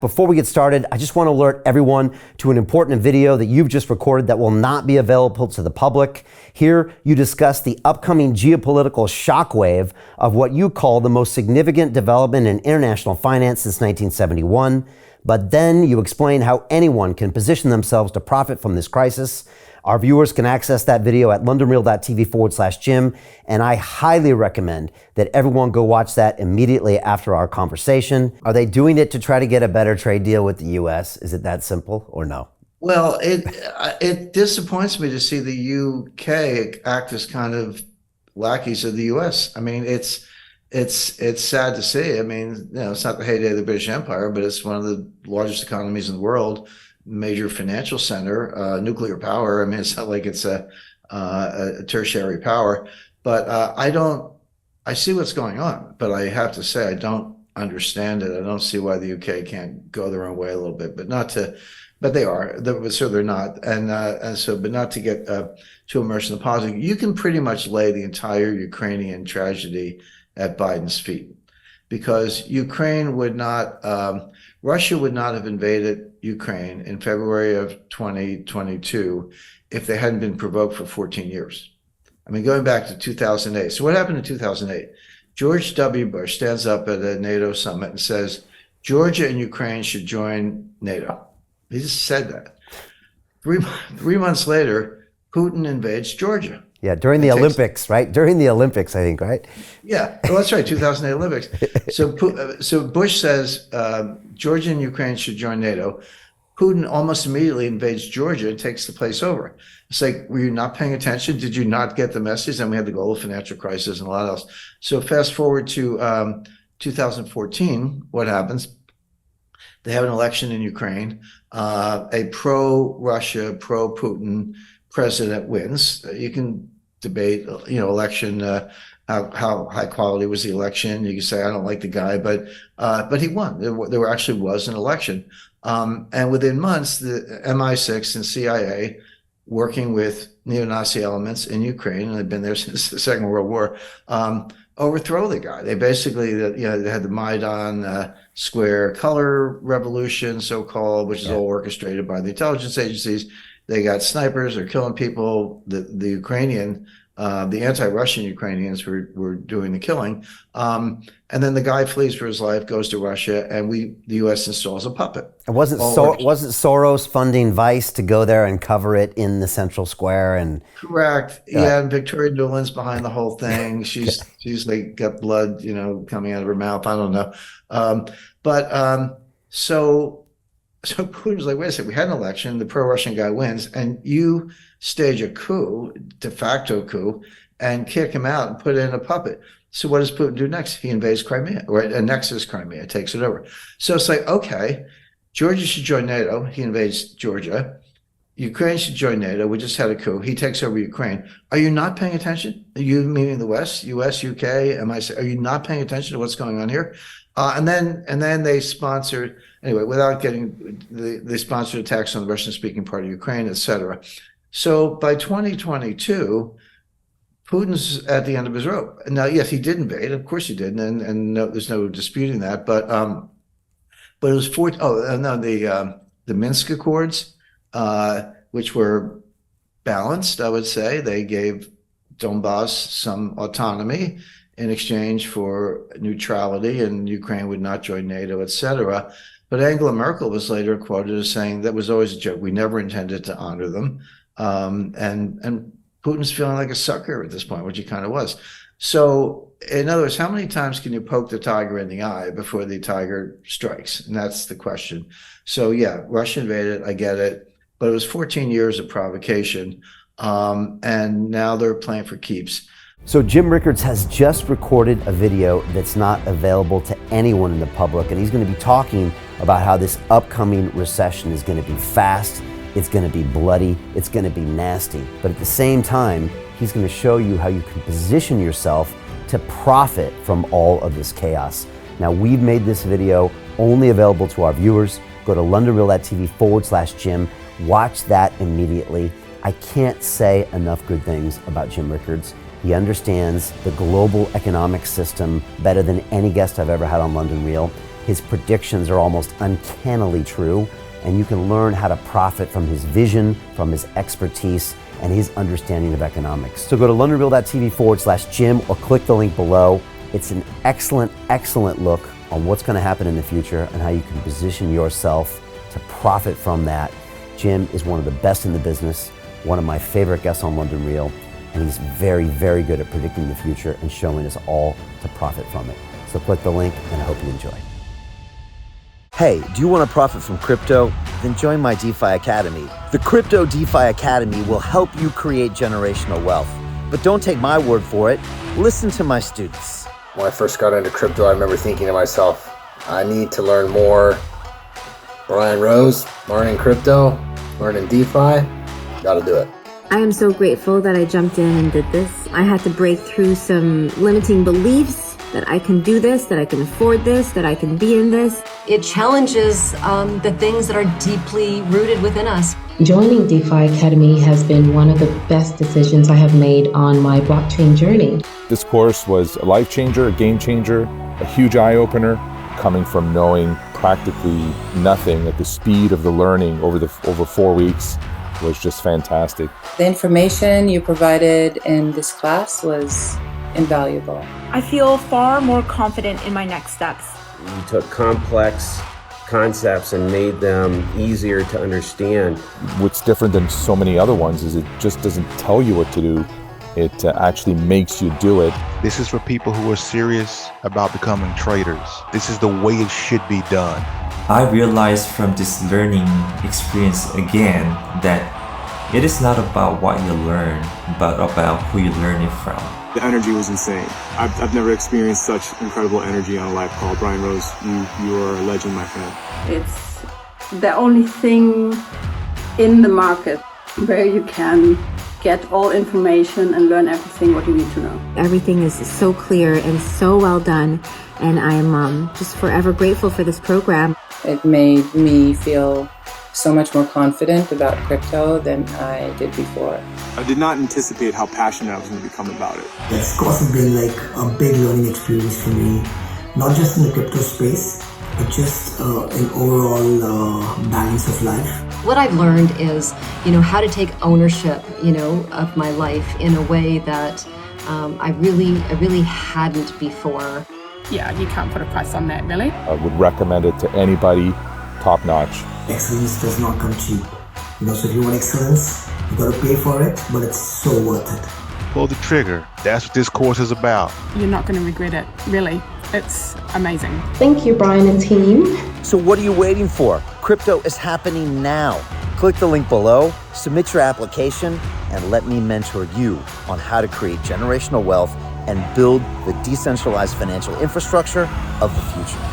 Before we get started, I just want to alert everyone to an important video that you've just recorded that will not be available to the public. Here, you discuss the upcoming geopolitical shockwave of what you call the most significant development in international finance since 1971. But then you explain how anyone can position themselves to profit from this crisis. Our viewers can access that video at londonreal.tv/Jim, and I highly recommend that everyone go watch that immediately after our conversation. Are they doing it to try to get a better trade deal with the U.S.? Is it that simple or no? Well, it disappoints me to see the UK act as kind of lackeys of the U.S. I mean, it's sad to see. I mean, it's not the heyday of the British Empire, but it's one of the largest economies in the world, major financial center, nuclear power. I mean, it's not like it's a tertiary power, but I see what's going on, but I have to say, I don't understand it. I don't see why the UK can't go their own way a little bit, but they are, so they're not. But not to get too immersed in the positive. You can pretty much lay the entire Ukrainian tragedy at Biden's feet, because Russia would not have invaded Ukraine in February of 2022 if they hadn't been provoked for 14 years. I mean, going back to 2008. So what happened in 2008? George W. Bush stands up at a NATO summit and says, Georgia and Ukraine should join NATO. He just said that. Three months later, Putin invades Georgia. Yeah, during the Olympics, right? During the Olympics, I think, right? Yeah, well, that's right, 2008 Olympics. So Bush says Georgia and Ukraine should join NATO. Putin almost immediately invades Georgia and takes the place over. It's like, were you not paying attention? Did you not get the message? And we had the global financial crisis and a lot else. So fast forward to 2014, what happens? They have an election in Ukraine. A pro-Russia, pro-Putin president wins. You can debate, election, how high quality was the election. You can say, I don't like the guy, but he won. There actually was an election. And within months, the MI6 and CIA, working with neo-Nazi elements in Ukraine, and they've been there since the Second World War, overthrow the guy. They basically, they had the Maidan Square color revolution, so-called, which is all orchestrated by the intelligence agencies. They got snipers, they're killing people. The Ukrainian, the anti-Russian Ukrainians were doing the killing. And then the guy flees for his life, goes to Russia, and the U.S. installs a puppet. And wasn't Soros funding Vice to go there and cover it in the central square? And correct. Yeah, and Victoria Nuland's behind the whole thing. She's like got blood, coming out of her mouth. I don't know. So Putin's like, wait a second, we had an election, the pro-Russian guy wins, and you stage a coup, de facto coup, and kick him out and put in a puppet. So what does Putin do next? He invades Crimea, or annexes Crimea, takes it over. So it's like, okay, Georgia should join NATO. He invades Georgia. Ukraine should join NATO. We just had a coup. He takes over Ukraine. Are you not paying attention? You, meaning the West, US, UK, are you not paying attention to what's going on here? And then they sponsored, anyway, without getting, they sponsored attacks on the Russian-speaking part of Ukraine, et cetera. So by 2022, Putin's at the end of his rope. Now, yes, he did invade. Of course he did, and no, there's no disputing that. But it was the Minsk Accords, which were balanced, I would say. They gave Donbass some autonomy in exchange for neutrality, and Ukraine would not join NATO, et cetera. But Angela Merkel was later quoted as saying that was always a joke. We never intended to honor them. And Putin's feeling like a sucker at this point, which he kind of was. So in other words, how many times can you poke the tiger in the eye before the tiger strikes? And that's the question. So yeah, Russia invaded, I get it, but it was 14 years of provocation. And now they're playing for keeps. So Jim Rickards has just recorded a video that's not available to anyone in the public, and he's going to be talking about how this upcoming recession is going to be fast, it's going to be bloody, it's going to be nasty. But at the same time, he's going to show you how you can position yourself to profit from all of this chaos. Now, we've made this video only available to our viewers. Go to londonreal.tv/Jim. Watch that immediately. I can't say enough good things about Jim Rickards. He understands the global economic system better than any guest I've ever had on London Real. His predictions are almost uncannily true, and you can learn how to profit from his vision, from his expertise, and his understanding of economics. So go to londonreal.tv/Jim or click the link below. It's an excellent, excellent look on what's going to happen in the future and how you can position yourself to profit from that. Jim is one of the best in the business, one of my favorite guests on London Real, and he's very, very good at predicting the future and showing us all to profit from it. So click the link, and I hope you enjoy. Hey, do you want to profit from crypto? Then join my DeFi Academy. The Crypto DeFi Academy will help you create generational wealth. But don't take my word for it. Listen to my students. When I first got into crypto, I remember thinking to myself, I need to learn more. Brian Rose, learning crypto, learning DeFi, gotta do it. I am so grateful that I jumped in and did this. I had to break through some limiting beliefs that I can do this, that I can afford this, that I can be in this. It challenges the things that are deeply rooted within us. Joining DeFi Academy has been one of the best decisions I have made on my blockchain journey. This course was a life changer, a game changer, a huge eye-opener, coming from knowing practically nothing at the speed of the learning over 4 weeks was just fantastic. The information you provided in this class was invaluable. I feel far more confident in my next steps. You took complex concepts and made them easier to understand. What's different than so many other ones is it just doesn't tell you what to do. It actually makes you do it. This is for people who are serious about becoming traders. This is the way it should be done. I realized from this learning experience again that it is not about what you learn, but about who you learn it from. The energy was insane. I've never experienced such incredible energy on a live call. Brian Rose, you are a legend, my friend. It's the only thing in the market where you can get all information and learn everything what you need to know. Everything is so clear and so well done, and I'm just forever grateful for this program. It made me feel so much more confident about crypto than I did before. I did not anticipate how passionate I was going to become about it. It's of course been like a big learning experience for me, not just in the crypto space, but just in overall balance of life. What I've learned is, how to take ownership, of my life in a way that I really hadn't before. Yeah, you can't put a price on that, really. I would recommend it to anybody, top notch. Excellence does not come cheap. So if you want excellence, you gotta pay for it, but it's so worth it. Pull the trigger. That's what this course is about. You're not going to regret it, really. It's amazing. Thank you, Brian and team. So what are you waiting for? Crypto is happening now. Click the link below, submit your application, and let me mentor you on how to create generational wealth and build the decentralized financial infrastructure of the future.